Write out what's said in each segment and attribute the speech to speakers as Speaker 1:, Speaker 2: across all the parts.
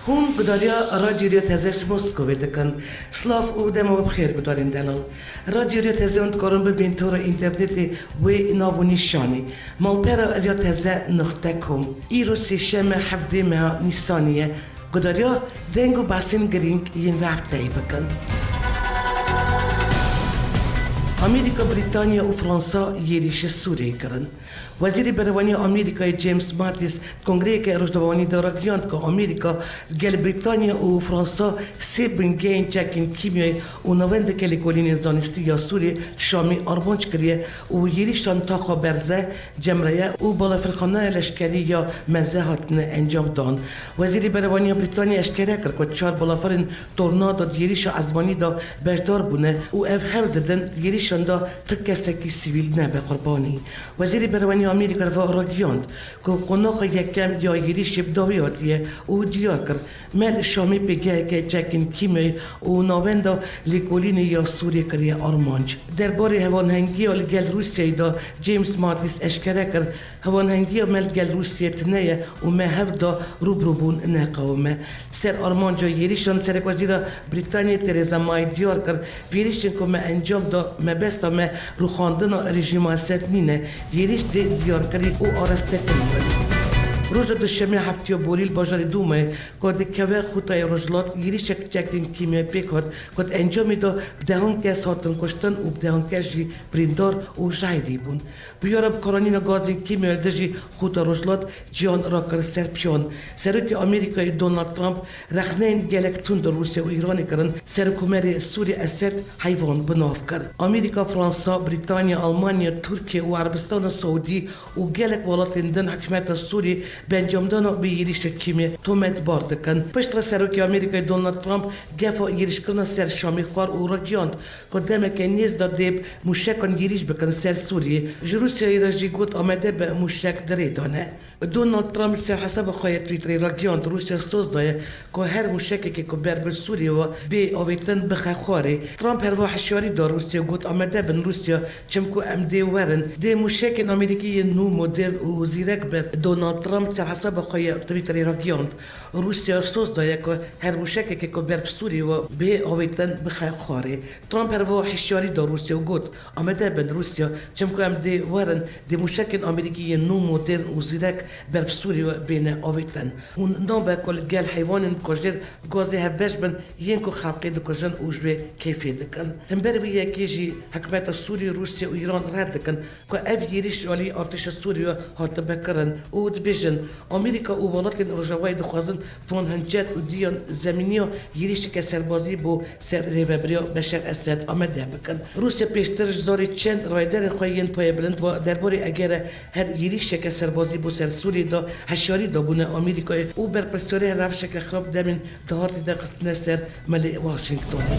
Speaker 1: هون قداریا رادیو تزش مسکو دکن سلاف او دم بخیر قدارین دلال رادیو تزه اند کارم ببین طور اینترنتی و نابونیشانی مالپرا ریا تزه نقطه کم ایرو سیشم هفته ماه نیسانیه قداریا دنگو باسین گرینگ ین وقتی بکن امریکا بریتانیا و فرانسا یریش سوریه کرن. وزیر بروانی آمریکای جیمز ماتیس کنگره که رجدوانی دارد گیاند که آمریکا گل بریتانیا و فرانسا سی بینگین چکین کیمیای و نوند که لیکولین زانستی یا سوریه شامی آرمانچ کریه و یریشان تاقا برزه جمعه و بالا فرخانه لشکری یا مزه هاتن انجام دان. وزیر بروانی بریتانیا اشکره کرد که 4 بالافرین تورنادو یریش ازمانی دا بجدار بونه و اف هل ددن یریشان دا تکسکی سیویل نبه قربانی. وزیر بروانی آمریکا و راگیاند که قناق یکم یا یریش بداویاتیه و دیار کرد مل شامی بگه که چکین کیمی و ناوندا لیکولین یا سوریه کریه آرمانج. درباره هوانهنگی لگل روسیه دا جیمز ماتیس اشکره کرد هوانهنگی مل گل روسیه تنیه و مهف دا روبروبون نقاومه. سر آرمانج و یریشان سر وزیر بریتانیا ترزا مای دیار کرد بیریشن که ما انجام دا مبستا ما روخاندن رژیم اسد نینه یریش دیار کردی او آرسته کنید. روز دوشنبه هفته بوریل بازار دومه که دکوه خودای رجلات گیری چکین کیمیای پیکات که انجام دا بدهان کس هاتن کشتن و بدهان کسی بریندار و شهیدی بون. بیارب کارانین گازین کیمیای دژی خود رجلات جان را کر سرپیان. سرک آمریکای دونالد ترامپ رخنین گلکتون در روسیه و ایرانی کردن سرکومر سوری اسد حیوان بناف کرد. آمریکا، فرانسا، بریتانیا، آلمانیا، ترکیه و عربستان و سعودی و گلک ولاتین دن حکمت سوری بنجام دانو به یریش کیمی تومت باردکن. پشت سرکی آمریکای دونالد ترامپ گفت یریش کردن سر شامی خوار و راگیاند که دمک نیز دادیب موشکان یریش بکن سر سوریه. روسیه راجی گوت آمده به موشک دریدانه. دونالد ترامپ سر حساب خواهد تویتری راگیاند روسیه سوز دایه که هر موشکی که بر به سوریه و به آویتن بخه خواره. ترامپ هر وحشیاری دار روسیه گوت آمده بن روسیه چمکو امده ورن. دی موشک آمریکی نو مدل و زیرک به دونالد ترامپ سر حساب خواهد تویتری راگیاند روسیه سوز دایه که هر موشکی که بر به سوریه و به آویتن بخه خواره. ترامپ هر وحشیاری دار روسیه گوت آمده بن روسیه چمکو امده ورن. دی موشک آمریکی نو مدل و زیرک بر سوریه بین آویتن. اون نام کل گل حیوان کشدر گازی هفش بن ین کو خلقی دکشن اوجبه کیفی دکن. هم بر وی یکیجی حکمت سوریه روسیه و ایران رد دکن که اف یریش ولی ارتش سوریه هات بکرن و دبیجن آمریکا و ولایت رجوای دخوازن فون هنجت و دیان زمینی یریش که سربازی بو سر ریبریا بشر اسد آمده بکن. روسیه پیشترش زاری چند رایدر خواهین پای بلند و درباره اگر هر یریش که سربازی بو سر سوریه دا هشیاری دا بونه آمریکای او بر پرسیاره رفش که خراب دمین دهارتی دا قصد نسر ملی واشنگتونی.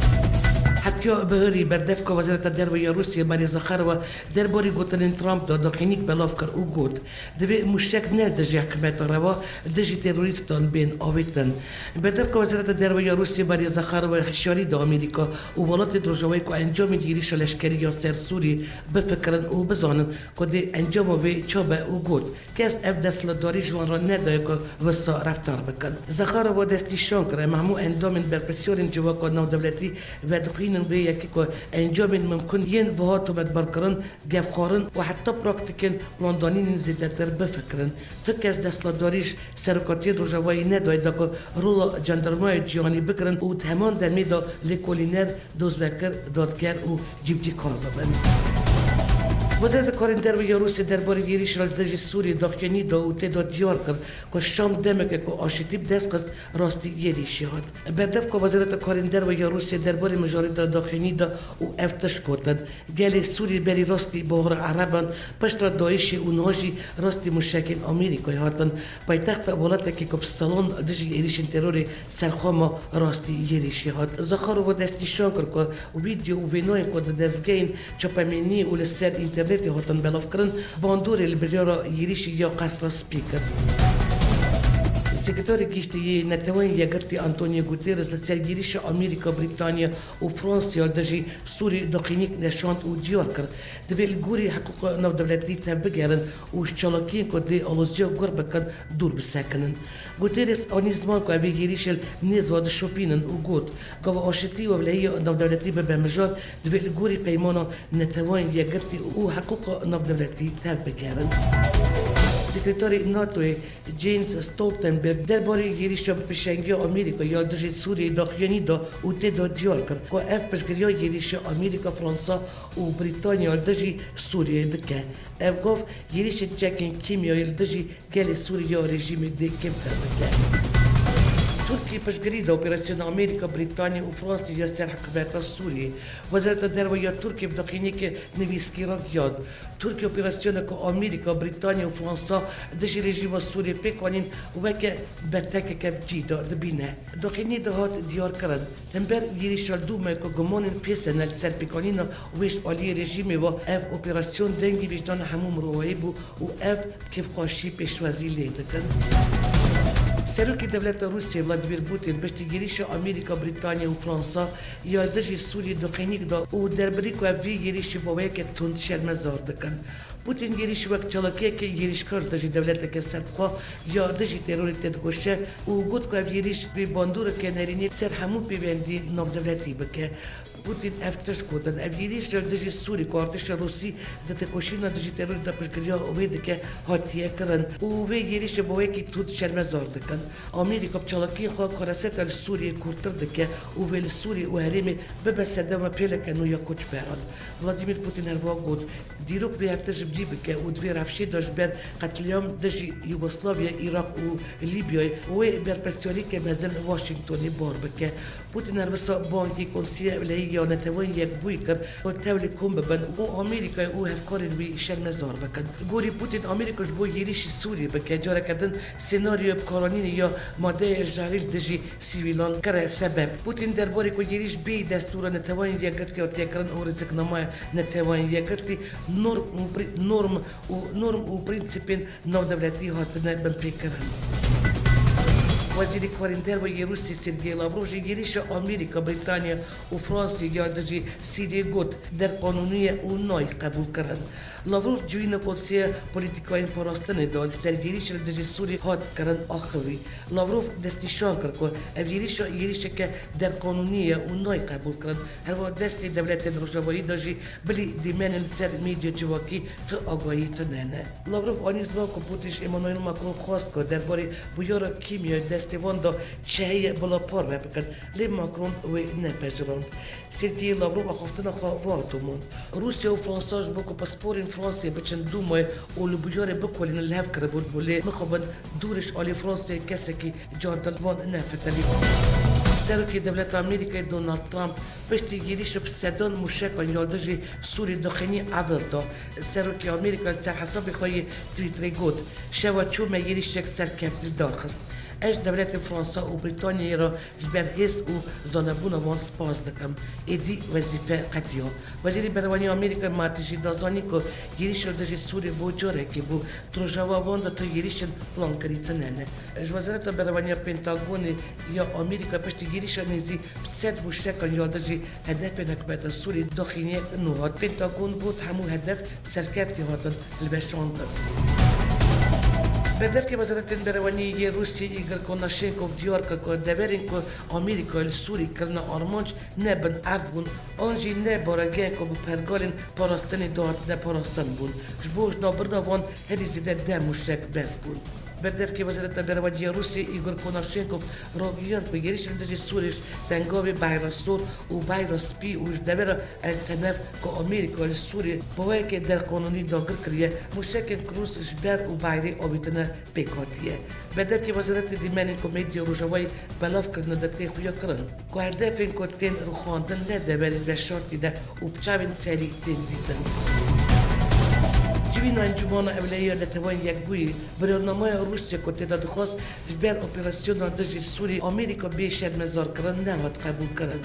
Speaker 1: حتی بهری بردف که وزارت درباره روسیه بری زخار و درباره گوتن ترامپ دا داخینیک بلاف کر او گوت دوی مشک نه دجی حکمت روا دجی تروریستان بین آویتن. بردف که وزارت درباره روسیه بری زخار و هشیاری دا آمریکا و ولایت دروژوی که انجام دیریش لشکری یا سر سوری بفکرن و بزانن که دی انجام وی چابه او گوت که از اف دستلداری جوان را ندای که وسا رفتار بکن. زخار و دستی شانکر مهمو اندام بر پرسیارین جواکا نو دولتی و دخینن به یکی که انجام ممکن ین وهاتو بدبرکرن گفخارن و حتی پراکتیکن لندانین زیدتر بفکرن. تک از دستلداریش سرکاتی روژوایی ندای دا که رولا جندرمای جیانی بکرن و همان دمی دا لیکولینر دوزبکر دادگر و جیبجی کار ببن. وزارت کارین درباره روسیه درباره گیریش رازداج سوریه داخلی دا و تعداد دیار کرد که شام دمک که آشتیب دست قصد راستی گیریشی هات. بردف که وزارت کارین درباره روسیه درباره مجاریت داخلی دا و افتش کردند. گلی سوریه بری راستی بحر عربان پشت را داعشی و نهاجی راستی مشکل آمریکای هاتن. پایتخت ولایت که کب سالن دژی گیریش تروری سرخام راستی گیریشی هات. زخار و دستیشان کرد که ویدیو و وینای که دستگین چپمینی و لسر اینترنت هاتن بلاف کردن باندور البریارا یریش یا قصر سپیکر. سکرتاری گشتی نتوان یگرتی آنتونیو گوتیرس لسرگیریش آمریکا بریتانیا و فرانسیا دژی سوری دقیق نشاند و دیار کرد دویل گوری حقوق نودولتی تبگرن و شچالاکی کدی آلوزیا گربکن دور بسکنن گوتیرس آنی زمان که ابی گیریش نیزواد شوپینن و گوت که آشتی و بلایی نودولتی به بمجاد دویل گوری پیمانا نتوان یگرتی و حقوق نودولتی تبگرن سکرتاری ناتو جیمز استولتنبرگ درباره گیریش پیشنگی آمریکا یا دژی سوریه داخلی دا و تدا دیار کرد که اف پشگیری گیریش آمریکا فرانسا و بریتانیا دژی سوریه دکه اف گفت گیریش جکن کیمیایی دژی گل سوریه رژیم دی کم کرد تركيا بشجريدة أوبراسيون أمريكا بريطانيا وفرنسا يسر حكومات سوريا وزارة الدروية تركيا بدقينيك نويسكي راكياد تركيا أوبراسيون أمريكا بريطانيا وفرنسا دجي ريجيم السوري بيكونين وكا برتكا كبجيدة دبينا دقيني دهات ديار كرد تنبر يريشال دوما كجمون بيسن السر بيكونين ويش علي ريجيمي و اف أوبراسيون دنجي بيجدان هموم روائبو و اف كيف خوشي بيشوازي ليدكن سروکی دولت روسیه ولادیمیر پوتین پشت گیریش آمریکا بریتانیا و فرانسا یادداشت سوریه دقیق دا و درباره که وی گیریش باوی که تند شرمزار دکن پوتین گیریش وقت چالاکیه که گیریش کرد داشت دولت که سرخوا یا داشت تروری تدگوشه و گفت که گیریش به باندور که نرینی سر همو پیوندی نام دولتی بکه پوتین افتش کردن افگیریش داشت سوری کارتش روسی دت کوشینا داشت تروری دا پشگریا اوید که هاتیه کرن و وی گیریش باوی که تند شرمزار دکن آمریکا بچالاکی خوا کارست ال سوریه کورتر دکه و ویل سوریه و هریمی ببسدم پیلک نو یا کوچ بران ولادیمیر پوتین هر واقع دیروک وی افتش بجیب که و دوی رفشی داشت بر قتلیام داشت یوگسلاویا عراق و لیبیا و بر پسیاری که مثل واشنگتونی بار بکه پوتین هر وسا بانکی کنسیه ولی یا نتوان یک بوی کرد و تولی کم ببن و آمریکا و هفکارین وی شرمزار بکن گوری پوتین آمریکاش بو گیریش سوریه بکه جاره کردن سناریو بکارانین یا ماده جاریل دژی سیویلان کره سبب پوتین درباره که گیریش بی دستور نتوان یکرتی و تکرن او رزقنامه نتوان یکرتی نورم و پرینسیپین نودولتی هاتنه بمپیکرن وزیر کارندر و روسی سرگئی لاوروف گیریش آمریکا بریتانیا و فرانسا یادداشت سوریه گفت در قانونی او نای قبول کردند لاوروف جوین کنسیه پلیتیکای پاراستن داد سرگیریش دژی سوریه هات کردن آخری لاوروف دستیشان کرد که گیریش که در قانونی او نای قبول کردند هر وقت دست دولت روجاوایی داشتی بلی دیمن سر میدیا جواکی تو آگاهی تو نه لاوروف آنیز با که پوتیش ایمانوئل ماکرون خواست که درباره بیار کیمیای استوان دا چهی بلا پار بکن لی ماکرون و نپجراند سرگئی لاوروف آخفتن خواهاتومون روسیا و فرانساش بکو پاسپورین فرانسیا بچن دو ماه اولو بیاره بکولین لحف کرده بود بولی مخوابن دورش آلی فرانسیا کسی که جاردن وان نفتلی سروکی دولت آمریکای دونالد ترامپ پشتی گیریش بسدان موشکان یادداشت سوری داخلی اول دا سروکی آمریکا سر حساب خواهی تویتری گفت شوا چوم گیریش یک سرکفتی دارخست اش دولت فرانسا و بریتانیا را جبر حس و زانبون وان سپاس دکم ایدی وظیفه قطعی وزیر بروانی آمریکا مارتیشی دازانی که گیریش دژی سوری بو جاره که بو تروجاوا وان تا گیریش پلان کریت نه وزارت بروانی پنتاگون یا آمریکا پشت گیریش نیزی صد موشک یادداشت هدف نکبت سوری داخلی نوهات پنتاگون بود همو هدف سرکفتی هاتن لبشاند بدر که وزارت بروانی روسیه ایگل کناشنکوف دیار که دورین که آمریکا سوری کرنا آرمانج نبن ارد بون آنجی نه بارگه که پرگالین پاراستنی داد نه پاراستن بون جبوش نابرنا وان هری زیده ده موشک بس بون بدر که وزارت بروانی روسیه ایگل کناشنکوف راگیان که گریش دژی سوریش تنگاوی بایراسور و بایراسپی و جدبر التنف که آمریکا سوری باوی که در قانونی داگر کریه موشک کروس جبر و بایری آبیتنه پیکاتیه بدر که وزارت دیمانی کمیدی روجاوی بلاف کردن دکته خویا کرن که هدف این که تین روخاندن ندبرین به شرطی ده و بچاوین سری تین دیدن جوین انجمن اولیه نتوان یک بوی برنامه روسیه که تعداد خاص جبر اپراسیون دژی سوری آمریکا به شرمزار کردن نهاد قبول کردن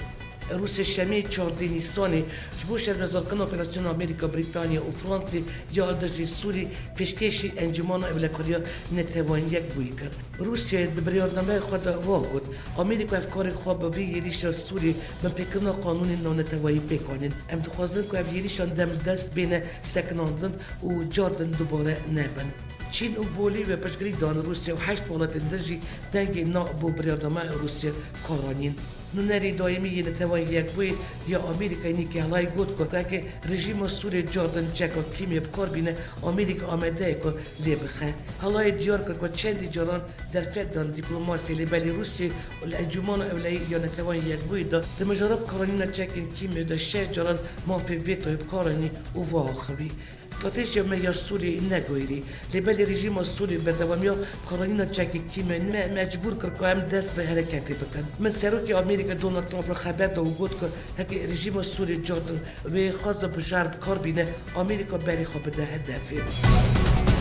Speaker 1: روسیه شمی 14 نیسانی جبو شرمزارکن اپراسیون آمریکا بریتانیا و فرانسی یا دژی سوری پیشکشی انجمن اولکاریا نتوان یک بوی کرد. روسیه دبریارنامه خود واگد آمریکا افکار خواب به یریش سوری به پیکرنا قانون نانتوایی پیکانین. ام دخوازن که یریشان دم دست بین سکناندن و جاردن دوباره نبن. چین و بولیویا پشگری دان روسیه و 8 ولایت درجی دنگ نا بو بریارنامه روسیه کارانین. نونری دائمی نتوان یک بوی یا آمریکا نیکی حالای گود که رژیم سوری جاردن چکا کیمی بکار بینه آمریکا آمده که لیبخه. حالای دیار که چندی جاران در فدان دیپلماسی لیبلی روسی و انجمن اولایی یا نتوان یک بوی دا در مجرب کارانینا چکین کیمی دا 6 جاران مافی ویتو بکارانی و واخوی. استراتژی میا سوری نگویری لیبل رژیم سوری به دوامیا کارانینا چکی کیمی مجبور کرد که هم دست به حرکتی بکن. من سروکی آمریکا دونالد ترامپ را خبر داد و گفت که هکی رژیم سوری جاردن و خواست بشارت کار بینه آمریکا بری خوب ده هدفی.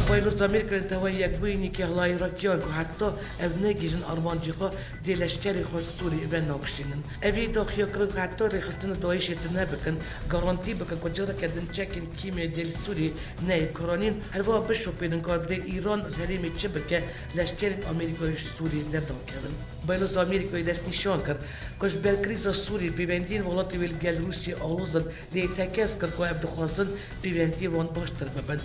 Speaker 1: پایلوز آمریکا نتوان یک بوینی که حالای راکیان که حتی او نگیجن آرمانجیقا دیلشکری خود سوری و ناکشینن. اوی داخیا کرد که حتی ریخستن دایشت نبکن گارانتی بکن که جارا کردن چکن کیمی دیل سوری نیب کرانین هروا بشوپینن که در ایران حریمی چه بکه لشکر آمریکای سوری نردان کردن. پایلوز آمریکای دست نشان کرد کهش بر کریزا سوری پیوندین ولاتی ویل گل روسی آلوزن لی تکیز کرد که او دخواستن پیوندی وان باشتر ببند.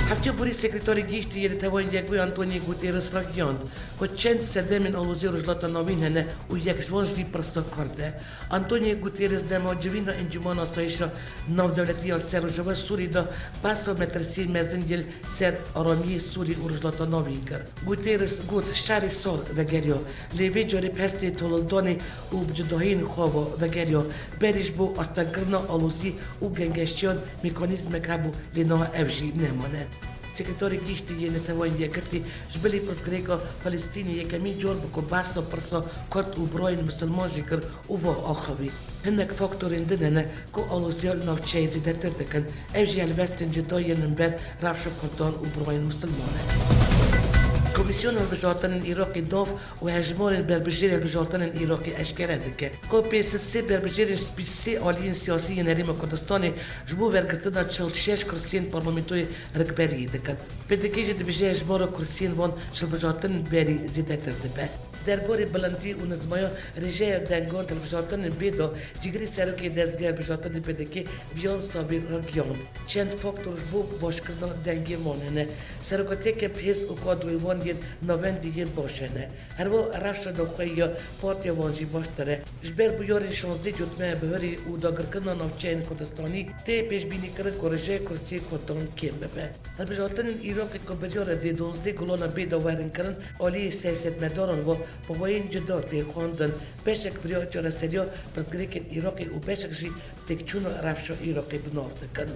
Speaker 1: هفته بوری سکرتاری گیشتی یه توان یک بوی آنتونی گوتیرس را گیاند که چند سردمین آلوزی رجلات نامین هنه و یک جوانش دی پرستا کرده. آنتونی گوتیرس دماجوین را انجمن آسایش را ناو دولتی آل سر و جوه سوری دا پس و مترسی مزن دیل سر آرامی سوری و رجلات نامین کرد. گوتیرس گوت شهر سال و گریا لیوی جاری پستی تولدانی و بجداهین خواب و گریا بریش بو آستان کرنا آلوزی و گنگشتیان میکانیزم کربو لینا افجی نمانه. سکرتاری گیشتی یه نتوان یه کرتی جبلی پرسگریکا فلسطینی یکمی جور بکو باسا پرسا کرد و براین مسلمان جی کرد و آخوی. هنک فاکتورین دننه که آلوزیال نوچه زیده تر دکن افجی الوستن جدای نمبر رفشو کردان و براین مسلمانه. کمیسیون البجارتن العراقی داف و هجمان بربجیر البجارتن العراقی اشکره دکه. که PSC بربجیر سپیسی آلین سیاسی نریم کردستانی جبو ورگرتنا 46 کرسین پارلمانتوی رکبری دکن. پدکیج دبجه هجمان کرسین وان شلبجارتن بری زیده تر دبه. درباره بلندی و نظمایا رژه دنگان البجارتن بیدا جگری سرکی دستگاه البجارتن پدکی بیان صابر را گیاند. چند فاکتور جبو باشکردن دنگی وانه سرکاتی که پیس و کادویوان نوندی باشه نه. هر وقت رفت داخلی یا پارتی وانجی باشتره. جبر بیاری 16 جمعه بهری و داغرکن نافچین کردستانی تی پیش بینی کرد کرجه کرسی کردان کم ببه. هر بجاتن ایران که بیار دی 12 گلان بیدا ورن کردن عالی سیاست مداران و باوین جدا تی خواندن پیشک برای جار سریا پرسگری که ایراقی و پیشک جی تکچون رفت ایراقی بنافت کن.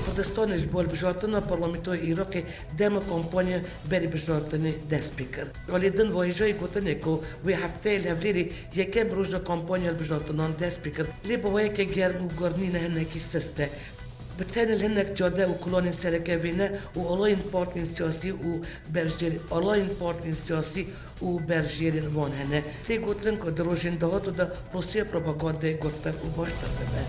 Speaker 1: کردستانش بول بجارتنا پارلمانتوی ایراقی دم کمپانی بری بجارتنی دست بکرد. ولی دن وایجای گوتنه که وی هفته الهولیری یکم روز کمپانی بجارتنان دست بکرد. لی باوی که گرم و گرنینه هنکی سسته. بتنل هنک جاده و کلان سرکه بینه و آلاین پارتین سیاسی و برجیر وان هنه. تی گوتن که دروژین دهاتو دا روسیه پروپاگانده گوتر و باشتر ببه.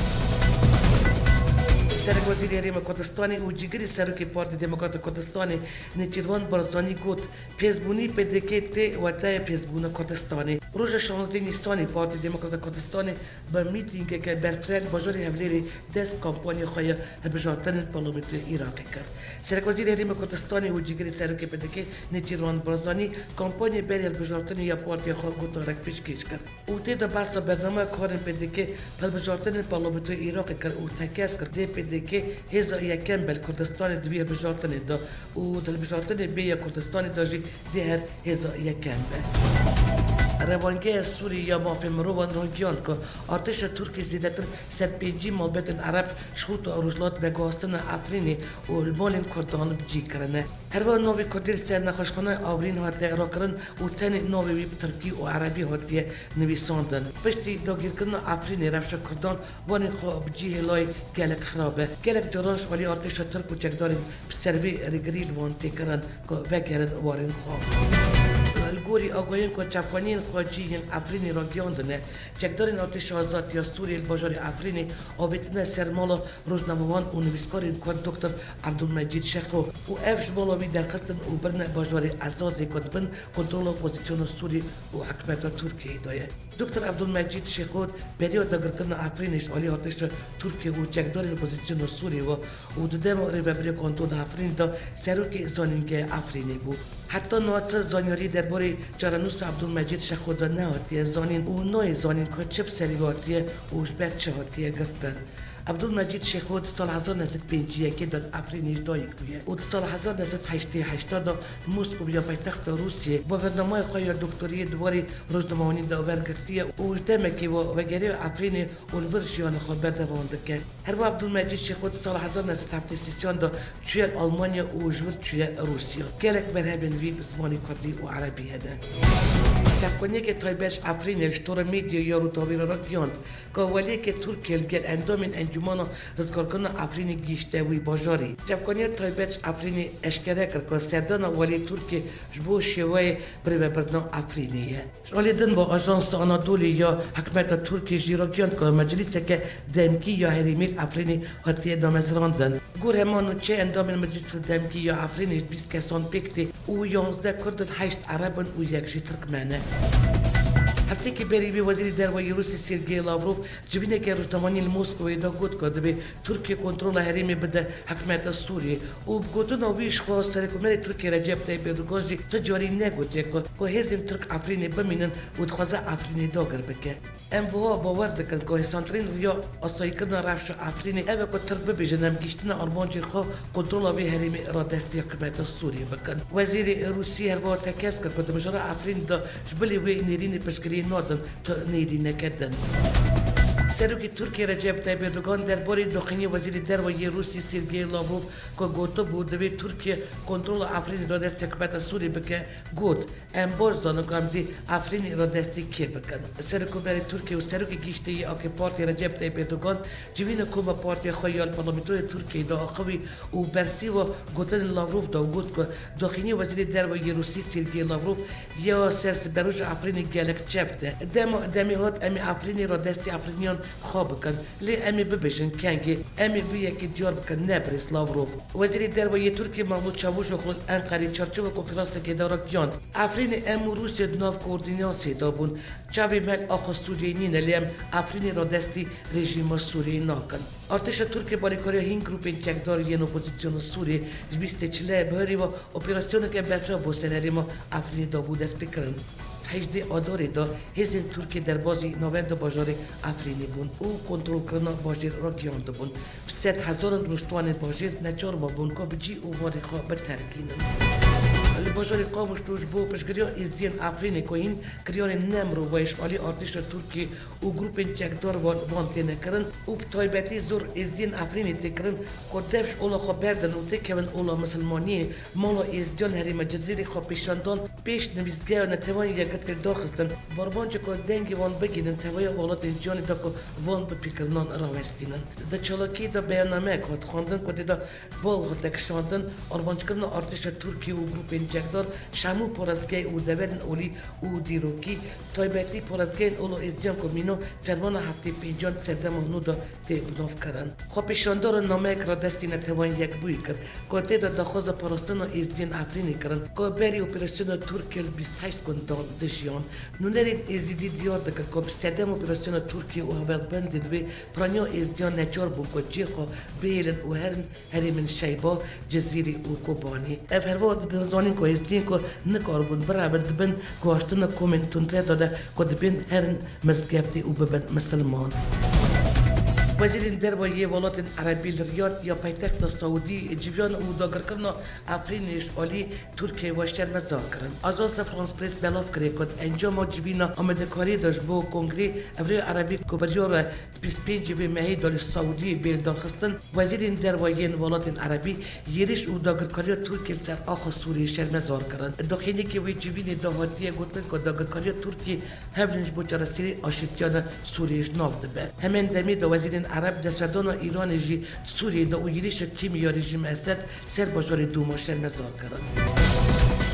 Speaker 1: سرک وزیر حریم کردستانی و جگری سرکی پارتی دموکرات کردستانی نچیروان بارزانی گفت پیزبونی پدکی تی و تای پیزبون کردستانی. روز 16 نیسانی پارتی دموکرات کردستانی با میتینگ که برفرل بازاری حملیری دست کمپانی خواهی هبجارتن پارلمانتوی ایراقی کرد. سرک وزیر حریم کردستانی و جگری سرکی پدکی نچیروان بارزانی کمپانی بری هبجارتن یا پارتی خواه گوتارک پیشکش کرد. او تی دا بحث برنامه کارن پدکی هبجارتن پارلمانتوی ایراقی کرد و تکیس کرد که هزا یکم بل کردستان دوی بجارتن دا و دل بجارتن بیا کردستان داجی دیهر هزا یکم بل. روانگه سوری یا مافی مروان رنگیان که ارتش ترکی زیدتر سرپیجی مالبت عرب شخوط و اروجلات بگاستن افرینی و المالین کردان بجی کرنه. هر وقت نوی کردیل سر نخشخانه آورین هاته را کرن و تن نوی وی ترکی و عربی هاته نویساندن. پشتی داگیر کرن افرینی رفش کردان وانی خواه بجی هلای گلک خرابه. گلک جرانش ولی ارتش ترک و چکدارین سروی رگریل وان تکرن که وگرد وارن خواه. جگوری آگاهی که چپانی خواجی افرینی را گیاندنه چکدارین آتش آزادی سوریه بازار افرینی آویتنه سرمالا روزنامه‌وان و نویسکاری که دکتر عبدالمجید شیخو و افش بالاوی در قصد او برن بازار اساسی کدبن کنترل اپوزیسیون سوری و حکومت ترکیه دایه دکتر عبدالمجید شیخو برای داگرکن افرینش علی آتش ترکیه و چکدارین اپوزیسیون سوری و ددم ریبری کنترل افرین دا سروک زانینگ افرینی بود حتی نوات زانیاری درباره جارانوس عبدالمجید شیخو دا نهاتیه زانین و نوع زانین که چپ سریواتیه و اشبر چهاتیه گرتن عبدالمجید شیخو سال 1951 در افرینش دایک بوده و سال 1988 در مسکو یا پایتخت روسیه با برنامه خواهی دکتری دوباره روزنامه‌وانی داور گرفتیه و اجدمه که و گری افرین اونورشیان خبر دوانده که هر عبدالمجید شیخو سال 1973 در توی آلمانیا و جور توی روسیه گلک برهبن وی زمانی کردی و عربی هده چپکنی که تایبش افرین الشتور میدیا یا رو تابیر را گیاند که ولی که ترکیه گل اندامین انجمن رزگارکن افرین گیشته وی باجاری چپکنی تایبش افرین اشکره کرد که سردان ولی ترکیه جبو شوی بر برنامه افرینیه شالی دن با آژانس آنادولی یا حکومت ترکیه جیرا گیاند که مجلس که دمکی یا هریمیر افرینی هاتیه دامزراندن گور همان چه اندامین مجلس دمکی یا افرینش 20 کسان پیکتی و 11 کردن 8 عربن و یک جی ترکمنه هفته که بری وزیر دروازه روسی سرگئی لاوروف جبینه که روزنامه‌وانی مسکوی دا گفت که به ترکیه کنترل حریم بده حکومت سوریه و گفتن آویش خواهد سرکومر ترکیه رجب طیب اردوغان تجاری نگوته که هزیم ترک افرینی بمینن و دخوازه افرینی داگر بکه اموها باور دکن که سانترین ریا آسایی کردن رفش افرینی اوه که ترک ببیجنم گیشتن آرمانجی خواه کنترل آوی حریم را دستی حکومت سوریه بکن وزیر روسی هر وقت تکس کرد که دمجرد افرین دا جبلی وی نیرین پشکری نادن تا نیری نکردن سروک ترکیه رجب طیب اردوغان درباره دخینی وزیر دروازه روسی سرگئی لاوروف که گفته بود به ترکیه کنترل افرین را دست حکومت سوریه بکه گفت امروز دانم که افرین را دستی کی بکن سرکومر ترکیه و سروک گیشته آکی پارتی رجب طیب اردوغان جوین کوم پارتی خیال پارلمانتری ترکیه دا آخوی و برسی و گفتن لاوروف دا گفت که دخینی وزیر دروازه روسی سرگئی لاوروف یا سرس بروج افرین گلک چفته دمی هات امی افرین را دستی افرینیان خواب کن لی امی ببیشن کنگی امی بیه که دیار بکن نبریس لاوروف وزیر دروازه ترکیه محمود چاوشوغلو انقره چارچوب کنفرانس که دارا گیاند افرین ام روسیه ناو کوردیناسی دابون چاوی مل آخو سوریه نینه لیم افرین را دستی رژیم سوریه ناکن ارتش ترکیه باریکاری هین گروپین چکدار ین اپوزیسیون سوریه جبیسته چله بهری و اپراسیون که بفره بوسنری ما افرین دابود است بکرن 18 آداری دا هزین ترکیه در بازی نوند بازار افرینی بون او کنترل کردن بازار را گیانده بون 100,000 رشتوان بازار نچار ما بون که بجی او واری خواه بترکینن بازار قاموش توش بو پشگریان از دین افرینی که این کریان نمرو و اشغالی ارتش ترکیه و گروپ چکدار وانتی نکرن و بطایبتی زور از دین افرینی تکرن که دفش اولا خواه بردن و تکمن اولا مسلمانی مالا از دین حریم جزیری خواه پیشاندان پیش نویزگاه و نتوانی یکت کردار خستن باربانچه که دنگی وان بگیرن توای اولاد از جانی دا که وان بپیکرنان راوستینن دا چالاکی دا بیانامه که خواندن که دا بال تکشاندن اربانچ کردن ارتش ترکیه و گروپ چکدار شامو پرازگاه او دورن اولی او دیروکی تایبتی پرازگاه اولو از جام کمینو فرمان هفته پیجان سردم اونو دا تبناف کردن خواه پیشاندار نامه را دستی نتوان یک بوی کرد که دا دخواز پرستان از دین افرینی کردن که بری اپراسیون ترکیه 28 گندان دجیان نونرین ازیدی دیار دکه که سردم اپراسیون ترکیه و هول بندین و پرانیا از دیان نچار بون که جی خواه بیلن و هرن هریمن شیبا جزیری و کوبانی اف هر وقت دنزانین که از دین که نکار بون برابر دبن گواشتن کومنتون داده که دبن هرن مزگفتی و ببن مسلمان وزیر دروازه ولایت عربی ریاض یا پایتخت سعودی جویان او داگرکردن افرینش علی ترکیه و شرمزار کردن. آژانس فرانس پرس بلاف کرد که انجام جوینا آمدکاری داشت با کنگره افریقای عربی کوبریور 25 مهی دال سعودی بیل دارخستن وزیر دروازه ولایت عربی یریش او داگرکاری ترکیه سر آخر سوریه شرمزار کردن. داخلی که وی جوین دهاتی گفتن که داگرکاری ترکیه همینش بچارسی آشتیان سوریش نافت به. همین دمی دو وزیر عرب دستوردان ایران جی سوریه دا اویریش کیمیا رژیم اسد سر بازار دوماشن مزار کردن.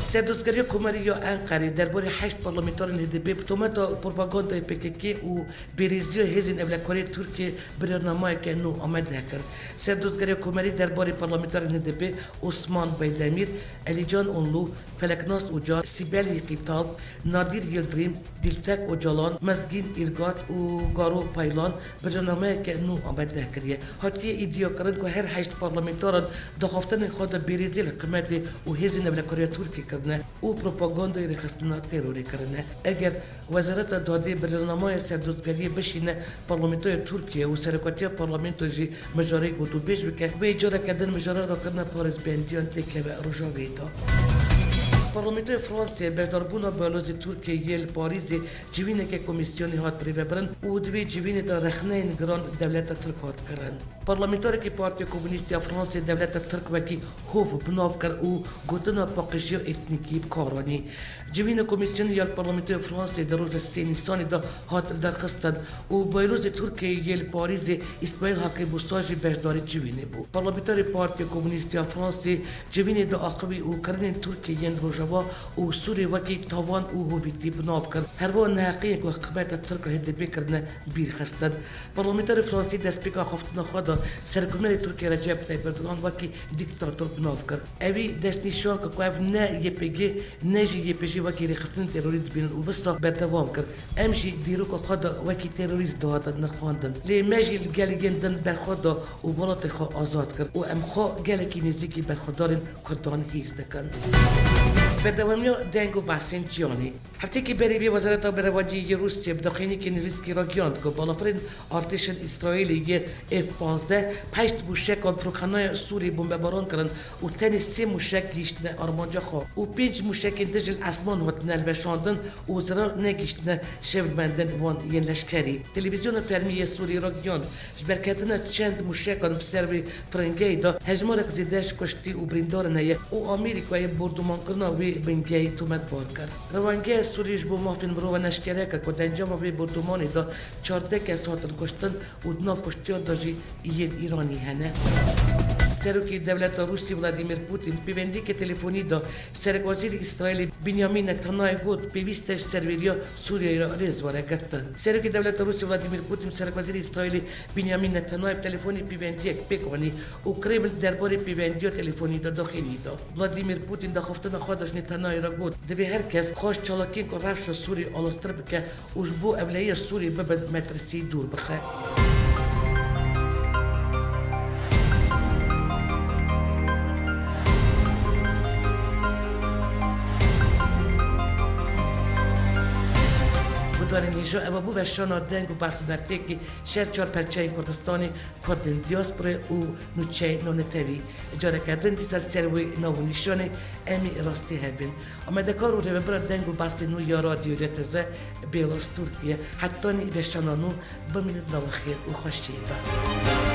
Speaker 1: سردوزگری کمری یا انقره درباره 8 پارلمانتار HDP تومت پروپاگاندای PKK و بریزی هزین اولکاری ترکیه برنامه که نو آمده کرد. سردوزگری کمری درباره پارلمانتار HDP عثمان بیدمیر، علیجان اونلو، فلکناس اوجا، سیبل یقیتاب، نادیر یلدریم، دیلتک اوجالان، مزگین ایرگات و گارو پایلان برنامه که نو آمده کردیه. حتی ایدیا کردن که هر 8 پارلمانتار دخافتن خود بریزی حکومت و هزین اولکاری ترکیه کردن او پروپاگاندای رخصتنا تروری کردن. اگر وزارت داده برنامه سردوزگری بشینه پارلمانتوی ترکیه و سرکاتی پارلمانتوی مجاری گوتو بیش بکه و اجاره کردن مجاره را کردن پارس بندیان تکه و رجاویتا. پارلمانتوی فرانسه بجداربونا بالوز ترکیه یل پاریز جوینه که کمیسیونی هات پریبرن و دوی جوینه دا رخنه نگران دولت ترک هات کرن. پارلمانتاری که پارتی کمونیستی فرانسه دولت ترک وکی هوف بناف کرد و گوتنا پاکشی اتنیکی بکارانی. جوینه کمیسیونی یل پارلمانتوی فرانسه در روز 3 نیسان دا هات درخستن و بالوز ترکیه یل پاریز اسماعیل حقی بوساجی بجداری جوینه بود. پارلمانتاری پارتی کمونیستی فرانسه جوینه دا آقابی و کردن ترکیه ین و سوری وکی تاوان او هویتی بناف کرد. هر با نحقیه که حکومت ترک HDP کردن بیر خستن. پارلمانتار فرانسی دست پیکا خفتنا خدا سرکومنت ترکیه رجب طیب اردوغان وکی دیکتاتور بناف کرد. اوی دست نشان که کوف نه YPG نه JPG وکی رخصتن تروریست بینن و بسا بردوام کرد. امشی دیرو که خدا وکی تروریست دهاتن نرخواندن. لی مجی گلی گندن بر خدا و بلات خوا آزاد کرد. و ام خوا گلی کی نزیکی بر خدارن کردان هیز دکن. بدوامیا دنگو بحثین جانی. هفته که بری وزارت برواجی روسیه بداخلی که نریسکی را گیاند که بالافرین ارتش اسرائیلی F-15 پشت موشک آن فرخانه سوری بمباران کردن و تنی 3 موشک گیشتن آرمانجا خواه و 5 موشک دجل اسمان هات نلوشاندن و زرار نگیشتن شومندن وان ین لشکری. تلویزیون فرمی سوری را گیاند جبرکتن چند موشک آن بسروی فرنگی دا هجمارک زیدش کشتی و بریندار نیه و آمریکای بردومان کرنا و بنگی تومت بار کرد. روانگی سوریش بو مافین برو و نشکره که کد انجام وی بردومانی دا 14 کس هاتن کشتن و ناف کشتیان داجی ایرانی هنه. سرکی دولت روسی ولادیمیر پوتین پیوندی که تلفنی دا سرک وزیر اسرائیل بنیامین نتانیاهو گفت پیوستش سرویریا سوریه را ریزواره گرفتن. سرکی دولت روسی ولادیمیر پوتین سرک وزیر اسرائیل بنیامین نتانیاهو تلفنی پیوندی بکنی و کرمل درباره پیوندی تلفنی دا داخلی دا. ولادیمیر پوتین دا خفتن خودش نتانیاهو را گفت دوی هر کس خوش چالاکین که رفش سوری آلستر بکه وش بو اولیه سوری ببد مترسی دور بخه. دارن اینجا اما بو وشانا دنگ و بحث نرته که شهر 4 پرچه کردستانی کردن دیاسپره و نوچه نونتوی اجاره کردن دی سال سروی نو نشانه امی راستی هبین. اما دکار و روبرا دنگ و بحث نو یا رادیو رتزه بیلاس ترکیه حتی نی وشانا نو بمینید نو خیر و خوشیده.